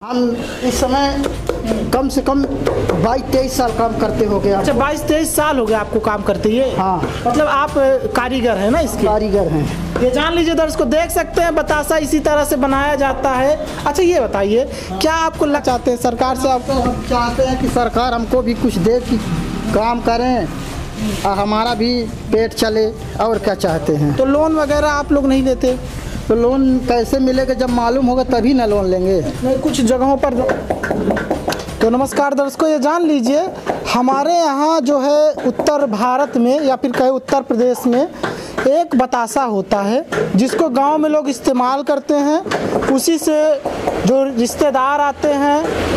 हम इस समय कम से कम 22-23 साल काम करते हो गया। अच्छा, 22-23 साल हो गया आपको काम करते ये? हाँ। मतलब आप कारीगर हैं ना इसके? कारीगर हैं। ये जान लीजिए दर्शकों, देख सकते हैं बतासा इसी तरह से बनाया जाता है। अच्छा ये बताइए, क्या आपको चाहते हैं सरकार से? आप हम चाहते हैं कि सरकार हमको भी कुछ दे कि काम करें और हमारा भी पेट चले, और क्या चाहते हैं। तो लोन वगैरह आप लोग नहीं लेते? तो लोन कैसे मिलेगा, जब मालूम होगा तभी ना लोन लेंगे। नहीं, कुछ जगहों पर। तो नमस्कार दर्शकों, ये जान लीजिए हमारे यहाँ जो है उत्तर भारत में या फिर कहे उत्तर प्रदेश में एक बतासा होता है जिसको गांव में लोग इस्तेमाल करते हैं। उसी से जो रिश्तेदार आते हैं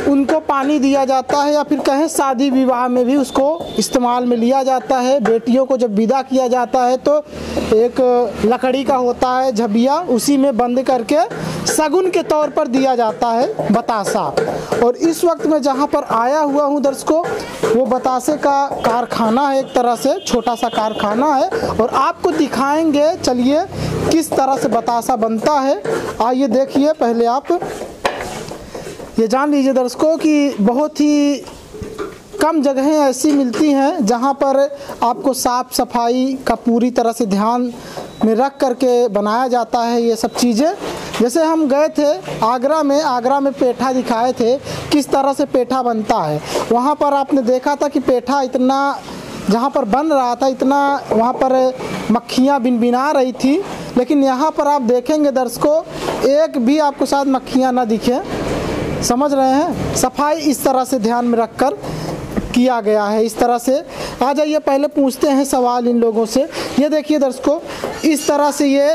उनको पानी दिया जाता है, या फिर कहें शादी विवाह में भी उसको इस्तेमाल में लिया जाता है। बेटियों को जब विदा किया जाता है तो एक लकड़ी का होता है झबिया, उसी में बंद करके शगुन के तौर पर दिया जाता है बतासा। और इस वक्त मैं जहां पर आया हुआ हूं दर्शकों, वो बतासे का कारखाना है, एक तरह से छोटा सा कारखाना है, और आपको दिखाएंगे चलिए किस तरह से बतासा बनता है। आइए देखिए। पहले आप ये जान लीजिए दर्शकों कि बहुत ही कम जगहें ऐसी मिलती हैं जहां पर आपको साफ़ सफाई का पूरी तरह से ध्यान में रख करके बनाया जाता है ये सब चीज़ें। जैसे हम गए थे आगरा में पेठा दिखाए थे किस तरह से पेठा बनता है। वहाँ पर आपने देखा था कि पेठा इतना जहाँ पर बन रहा था इतना वहाँ पर मक्खियाँ बिनबिना रही थी, लेकिन यहाँ पर आप देखेंगे दर्शकों एक भी आपको शायद मक्खियाँ ना दिखें। समझ रहे हैं, सफाई इस तरह से ध्यान में रखकर किया गया है। इस तरह से आ जाइए, पहले पूछते हैं सवाल इन लोगों से। ये देखिए दर्शकों, इस तरह से ये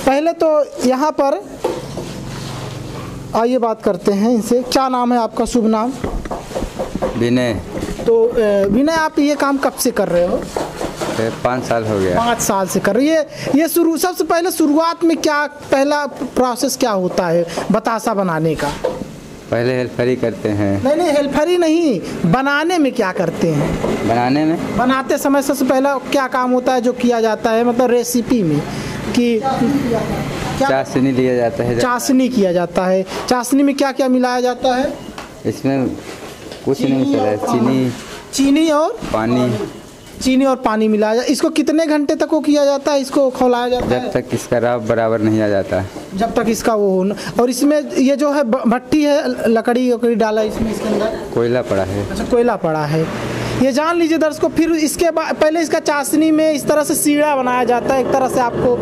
पहले तो यहाँ पर आइए बात करते हैं इनसे। क्या नाम है आपका, शुभ नाम? विनय। तो विनय, आप ये काम कब से कर रहे हो? 5 साल हो गया। 5 साल से कर रही है ये। सबसे पहले शुरुआत में क्या पहला प्रोसेस क्या होता है बतासा बनाने का? पहले हेल्परी करते हैं। नहीं, हेल्परी नहीं, बनाने में क्या करते हैं? बनाते समय सबसे पहला क्या काम होता है जो किया जाता है, मतलब रेसिपी में कि चाशनी लिया जाता है। चाशनी किया जाता है। चाशनी में क्या क्या मिलाया जाता है? इसमें कुछ नहीं मिला है, चीनी और पानी। चीनी और पानी मिलाया जाता है। इसको कितने घंटे तक वो किया जाता है, इसको खौलाया जाता है? जब तक इसका रब बराबर नहीं आ जाता, जब तक इसका वो हो। और इसमें ये जो है भट्टी है, लकड़ी डाला इसमें, इसके अंदर कोयला पड़ा है। अच्छा, कोयला पड़ा है। ये जान लीजिए दर्शकों, फिर इसके बाद पहले इसका चाशनी में इस तरह से सीढ़ा बनाया जाता है, एक तरह से आपको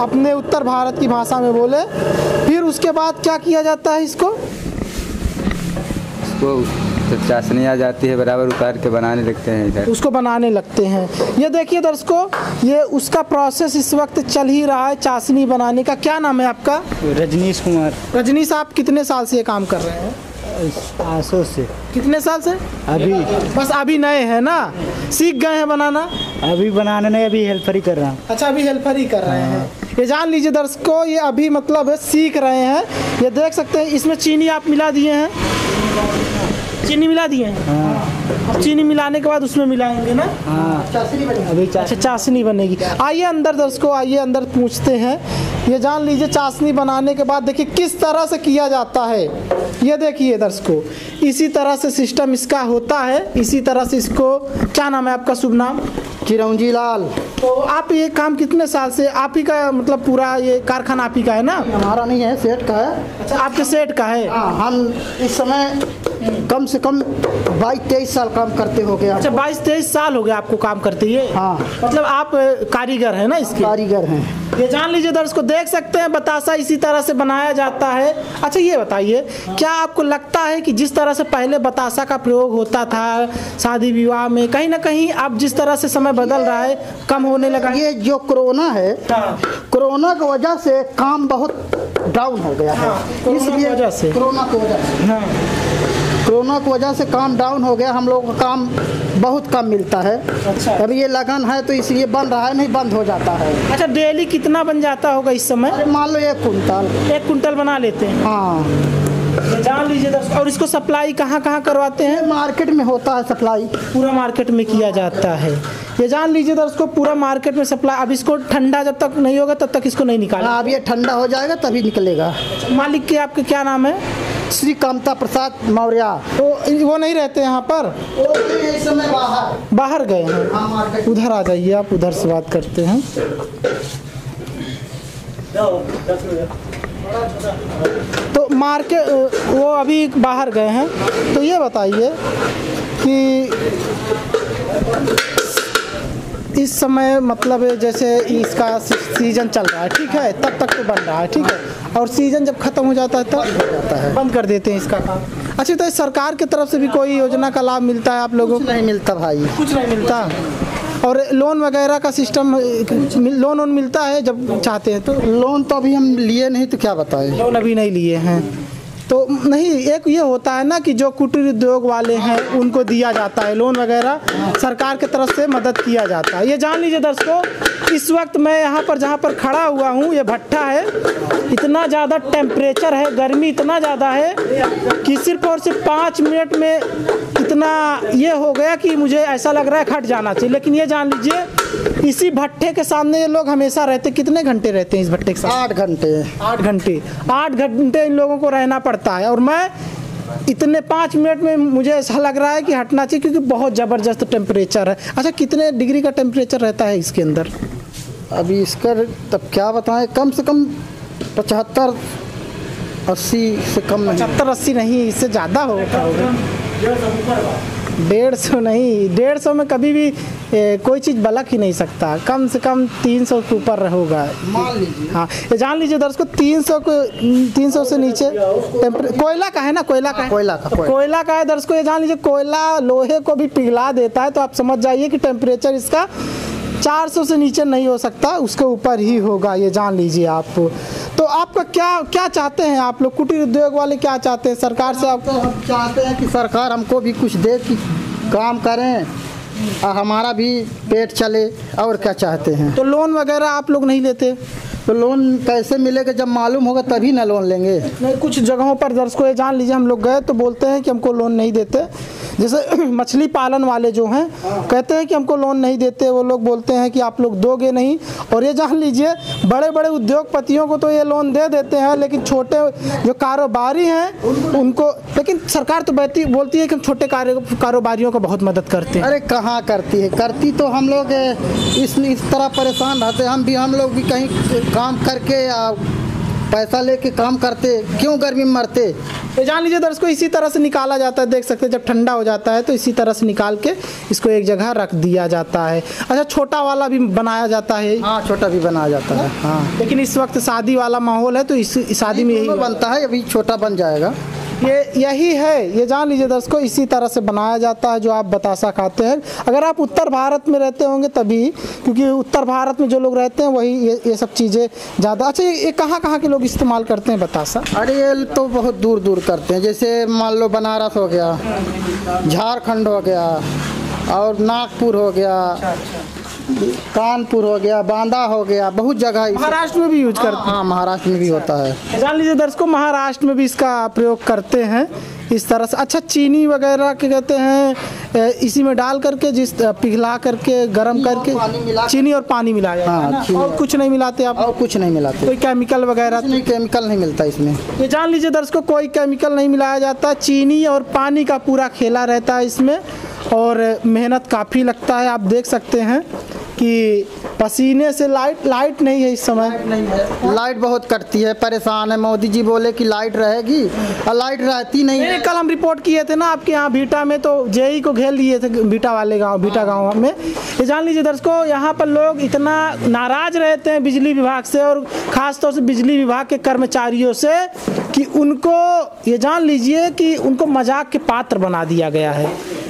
अपने उत्तर भारत की भाषा में बोले। फिर उसके बाद क्या किया जाता है इसको तो चाशनी आ जाती है बराबर, उतार के बनाने लगते हैं इधर। उसको बनाने लगते हैं। ये देखिए दर्शकों, ये उसका प्रोसेस इस वक्त चल ही रहा है चाशनी बनाने का। क्या नाम है आपका? रजनीश कुमार। रजनीश, आप कितने साल से ये काम कर रहे हैं? 800 से। कितने साल से? अभी बस अभी नए हैं ना, सीख गए हैं बनाना? अभी बनाने नहीं, अभी हेल्पर ही कर रहा हूँ। अच्छा, अभी हेल्पर ही कर रहे हैं। ये जान लीजिए दर्शकों, ये अभी मतलब सीख रहे हैं। ये देख सकते हैं इसमें चीनी आप मिला दिए हैं, चीनी मिला दिए हैं। अब चीनी मिलाने के बाद उसमें मिलाएंगे ना? चाशनी बनेगी। अभी अच्छा, चाशनी बनेगी। आइए अंदर दर्शकों, आइए अंदर पूछते हैं। ये जान लीजिए चाशनी बनाने के बाद देखिए किस तरह से किया जाता है। ये देखिए दर्शकों, इसी तरह से सिस्टम इसका होता है। इसी तरह से इसको, क्या नाम है आपका, शुभ नाम? चिरौंजी लाल। तो आप ये काम कितने साल से, आप ही का मतलब पूरा ये कारखाना आप ही का है ना? हमारा नहीं है, सेठ का है। अच्छा, आपके सेठ का है? हाँ, हम इस समय कम से कम 22-23 साल काम करते हो गया। अच्छा, 22-23 साल हो गया आपको काम करते ये? हाँ। मतलब आप कारीगर हैं ना इसके? कारीगर हैं। ये जान लीजिए दर्शकों, देख सकते हैं बतासा इसी तरह से बनाया जाता है। अच्छा ये बताइए, क्या आपको लगता है कि जिस तरह से पहले बतासा का प्रयोग होता था शादी विवाह में, कहीं ना कहीं अब जिस तरह से समय बदल रहा है कम होने लगा? ये जो कोरोना है, कोरोना की वजह से काम बहुत डाउन हो गया है। इसलिए वजह से, कोरोना की वजह से काम डाउन हो गया। हम लोगों का काम बहुत कम मिलता है। अच्छा। अभी ये लगन है तो इसलिए बन रहा है, नहीं बंद हो जाता है। अच्छा, डेली कितना बन जाता होगा इस समय? अरे मान लो 1 कुंटल। 1 कुंटल बना लेते हैं? हाँ। ये जान लीजिए दर्शकों, और इसको सप्लाई कहाँ कहाँ करवाते हैं? मार्केट में होता है सप्लाई, पूरा मार्केट में किया जाता है। ये जान लीजिए दर्शकों, पूरा मार्केट में सप्लाई। अब इसको ठंडा जब तक नहीं होगा तब तक इसको नहीं निकालेंगे। अब ये ठंडा हो जाएगा तभी निकलेगा। मालिक के आपके क्या नाम है? श्री कामता प्रसाद मौर्य। तो वो नहीं रहते यहाँ पर, वो इस समय बाहर बाहर गए हैं। हाँ, मार्केट। उधर आ जाइए, आप उधर से बात करते हैं। तो मार्केट वो अभी बाहर गए हैं। तो ये बताइए कि इस समय मतलब जैसे इसका सीजन चल रहा है, ठीक है, तब तक तो बन रहा है, ठीक है, और सीजन जब खत्म हो जाता है तब हो जाता है, बंद कर देते हैं इसका काम। अच्छा, तो सरकार की तरफ से भी कोई योजना का लाभ मिलता है आप लोगों को? नहीं मिलता भाई, कुछ नहीं मिलता। और लोन वगैरह का सिस्टम, लोन मिलता है जब चाहते हैं तो? लोन तो अभी हम लिए नहीं, तो क्या बताएं। लोन अभी नहीं लिए हैं तो नहीं। एक ये होता है ना कि जो कुटीर उद्योग वाले हैं उनको दिया जाता है लोन वगैरह, सरकार की तरफ से मदद किया जाता है। ये जान लीजिए दर्शकों, इस वक्त मैं यहाँ पर जहाँ पर खड़ा हुआ हूँ, ये भट्ठा है, इतना ज़्यादा टेम्परेचर है, गर्मी इतना ज़्यादा है कि सिर्फ और सिर्फ 5 मिनट में इतना ये हो गया कि मुझे ऐसा लग रहा है हट जाना चाहिए। लेकिन ये जान लीजिए, इसी भट्ठे के सामने ये लोग हमेशा रहते। कितने घंटे रहते हैं इस भट्ठे के साथ? 8 घंटे। 8 घंटे, 8 घंटे इन लोगों को रहना पड़ता है। और मैं इतने 5 मिनट में मुझे ऐसा लग रहा है कि हटना चाहिए, क्योंकि बहुत ज़बरदस्त टेम्परेचर है। अच्छा, कितने डिग्री का टेम्परेचर रहता है इसके अंदर? अभी इसका तब क्या बताएं, कम से कम 75-80 से कम नहीं। 70-80 नहीं, इससे ज़्यादा होगा। 150 नहीं, 150 में कभी भी कोई चीज़ बलक ही नहीं सकता। कम से कम 300 के ऊपर होगा, मान लीजिए। हाँ, ये जान लीजिए दर्शकों, 300 से नीचे कोयला का है ना, कोयला का है, कोयला का है दर्शकों। ये जान लीजिए, कोयला लोहे को भी पिघला देता है। तो आप समझ जाइए कि टेम्परेचर इसका 400 से नीचे नहीं हो सकता, उसके ऊपर ही होगा, ये जान लीजिए आप। तो आपका क्या चाहते हैं आप लोग, कुटीर उद्योग वाले क्या चाहते हैं सरकार से? आप हम चाहते हैं कि सरकार हमको भी कुछ दे, कि काम करें, हमारा भी पेट चले, और क्या चाहते हैं। तो लोन वगैरह आप लोग नहीं लेते? तो लोन कैसे मिलेगा, जब मालूम होगा तभी ना लोन लेंगे। नहीं, कुछ जगहों पर दर्शकों ये जान लीजिए, हम लोग गए तो बोलते हैं कि हमको लोन नहीं देते। जैसे मछली पालन वाले जो हैं कहते हैं कि हमको लोन नहीं देते, वो लोग बोलते हैं कि आप लोग दोगे नहीं। और ये जान लीजिए, बड़े बड़े उद्योगपतियों को तो ये लोन दे देते हैं, लेकिन छोटे जो कारोबारी हैं उनको, लेकिन सरकार तो बोलती है कि हम छोटे कारोबारियों को बहुत मदद करते हैं। अरे कहाँ करती है, करती तो हम लोग इस तरह परेशान रहते हैं। हम लोग भी कहीं काम करके या पैसा लेके काम करते, क्यों गर्मी में मरते। तो जान लीजिए दर्शकों, इसी तरह से निकाला जाता है, देख सकते हैं जब ठंडा हो जाता है तो इसी तरह से निकाल के इसको एक जगह रख दिया जाता है। अच्छा, छोटा वाला भी बनाया जाता है? हाँ, छोटा भी बनाया जाता है। हाँ, लेकिन इस वक्त शादी वाला माहौल है तो इस शादी में यही बनता है, अभी छोटा बन जाएगा। यही है, ये जान लीजिए दर्शकों, इसी तरह से बनाया जाता है जो आप बतासा खाते हैं। अगर आप उत्तर भारत में रहते होंगे तभी, क्योंकि उत्तर भारत में जो लोग रहते हैं वही ये सब चीज़ें ज़्यादा। अच्छा, ये कहाँ के लोग इस्तेमाल करते हैं बतासा? अरे ये तो बहुत दूर दूर करते हैं, जैसे मान लो बनारस हो गया, झारखंड हो गया, और नागपुर हो गया, कानपुर हो गया, बांदा हो गया, बहुत जगह। महाराष्ट्र में भी यूज करते हैं? हाँ, महाराष्ट्र में भी होता है। जान लीजिए दर्शकों, महाराष्ट्र में भी इसका प्रयोग करते हैं इस तरह से। अच्छा, चीनी वगैरह के कहते हैं इसी में डाल करके, जिस पिघला करके गर्म करके चीनी और पानी मिलाया जाता है, और कुछ नहीं मिलाते आप? और कुछ नहीं मिलाते, कोई केमिकल वगैरह? नहीं, केमिकल नहीं मिलता इसमें। ये जान लीजिए दर्शकों, कोई केमिकल नहीं मिलाया जाता, चीनी और पानी का पूरा खेला रहता है इसमें, और मेहनत काफ़ी लगता है। आप देख सकते हैं कि पसीने से लाइट नहीं है इस समय। नहीं है, लाइट बहुत कटती है, परेशान है। मोदी जी बोले कि लाइट रहेगी, और लाइट रहती नहीं है। कल हम रिपोर्ट किए थे ना आपके यहाँ बीटा में, तो जेई को घेर लिए थे बीटा वाले गांव, बीटा गांव में। ये जान लीजिए दर्शकों, यहाँ पर लोग इतना नाराज रहते हैं बिजली विभाग से, और ख़ास तौर से बिजली विभाग के कर्मचारियों से, कि उनको ये जान लीजिए कि उनको मजाक के पात्र बना दिया गया है।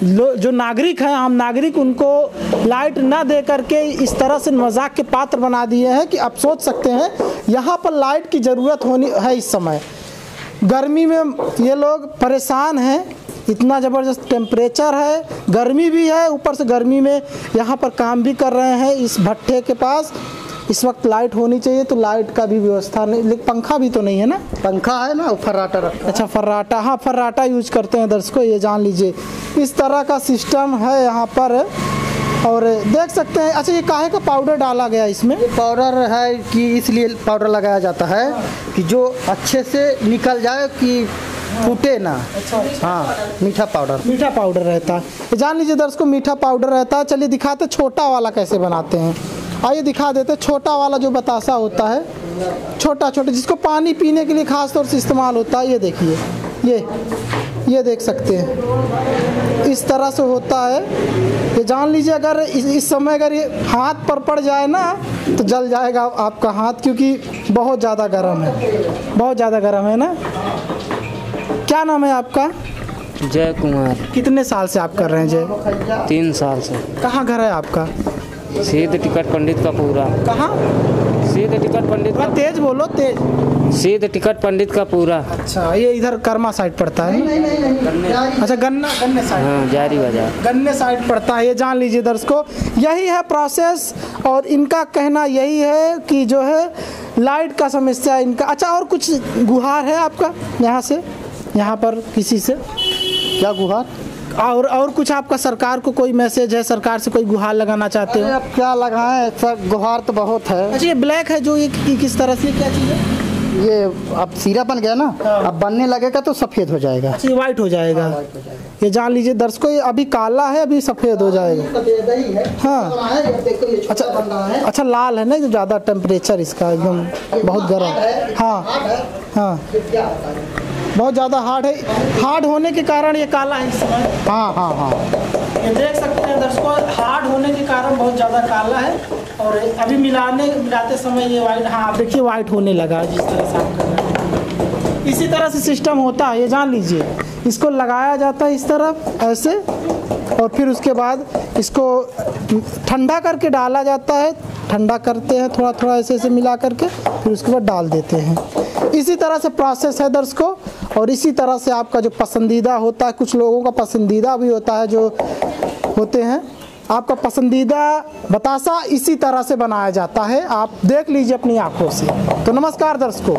जो नागरिक हैं, आम नागरिक, उनको लाइट ना दे करके इस तरह से मजाक के पात्र बना दिए हैं कि आप सोच सकते हैं यहाँ पर लाइट की ज़रूरत होनी है इस समय। गर्मी में ये लोग परेशान हैं, इतना ज़बरदस्त टेम्परेचर है, गर्मी भी है, ऊपर से गर्मी में यहाँ पर काम भी कर रहे हैं इस भट्ठे के पास। इस वक्त लाइट होनी चाहिए, तो लाइट का भी व्यवस्था नहीं, लेकिन पंखा भी तो नहीं है ना? पंखा है ना, फर्राटा रखा। अच्छा, फर्राटा, हाँ, फर्राटा यूज करते हैं दर्शकों, ये जान लीजिए। इस तरह का सिस्टम है यहाँ पर। और देख सकते हैं। अच्छा, ये काहे का पाउडर डाला गया इसमें? ये पाउडर है कि इसलिए पाउडर लगाया जाता है कि जो अच्छे से निकल जाए, कि फूटे ना। हाँ, मीठा पाउडर। मीठा पाउडर रहता है। ये जान लीजिए दर्शकों, मीठा पाउडर रहता है। चलिए दिखाते छोटा वाला कैसे बनाते हैं। आइए दिखा देते। छोटा वाला जो बतासा होता है, छोटा छोटा, जिसको पानी पीने के लिए खास तौर से इस्तेमाल होता है। ये देखिए, ये देख सकते हैं, इस तरह से होता है। ये जान लीजिए, अगर इस समय अगर ये हाथ पर पड़ जाए ना तो जल जाएगा आपका हाथ, क्योंकि बहुत ज़्यादा गर्म है, बहुत ज़्यादा गर्म है ना। क्या नाम है आपका? जय कुमार। कितने साल से आप कर रहे हैं जय? 3 साल से। कहाँ घर है आपका? सीध टिकट पंडित का पूरा। कहाँ? सीध टिकट पंडित का। तेज बोलो, तेज। सीध टिकट पंडित का पूरा। अच्छा, ये इधर कर्मा साइड पड़ता है। अच्छा, गन्ने साइड। हाँ, जारी बाजार गन्ने साइड पड़ता है। ये जान लीजिए दर्शकों, यही है प्रोसेस, और इनका कहना यही है कि जो है लाइट का समस्या इनका। अच्छा, और कुछ गुहार है आपका यहाँ से, यहाँ पर किसी से? क्या गुहार? और कुछ आपका सरकार को कोई मैसेज है? सरकार से कोई गुहार लगाना चाहते हो? अब क्या लगाएं सर, गुहार तो बहुत है। अच्छा, ये ब्लैक है जो, ये किस तरह से, क्या चीज़ है ये? अब सीरा बन गया ना, अब बनने लगेगा तो सफ़ेद हो जाएगा। ये? वाइट हो जाएगा। ये जान लीजिए दर्शकों, ये अभी काला है, अभी सफ़ेद हो जाएगा। हाँ, अच्छा, लाल है ना, जो ज़्यादा टेम्परेचर इसका एकदम बहुत गर्म। हाँ हाँ, बहुत ज़्यादा हार्ड है। हार्ड होने के कारण ये काला है इस समय। हाँ हाँ हाँ, ये देख सकते हैं दर्शकों, हार्ड होने के कारण बहुत ज़्यादा काला है, और अभी मिलाते समय ये वाइट, हाँ आप देखिए वाइट होने लगा जिस तरह से आप कर रहे हैं। इसी तरह से सिस्टम होता है, ये जान लीजिए। इसको लगाया जाता है इस तरफ ऐसे, और फिर उसके बाद इसको ठंडा करके डाला जाता है। ठंडा करते हैं थोड़ा थोड़ा ऐसे ऐसे मिला करके, फिर उसके बाद डाल देते हैं। इसी तरह से प्रोसेस है दर्शकों, और इसी तरह से आपका जो पसंदीदा होता है, कुछ लोगों का पसंदीदा भी होता है, जो होते हैं आपका पसंदीदा बतासा इसी तरह से बनाया जाता है। आप देख लीजिए अपनी आंखों से। तो नमस्कार दर्शकों,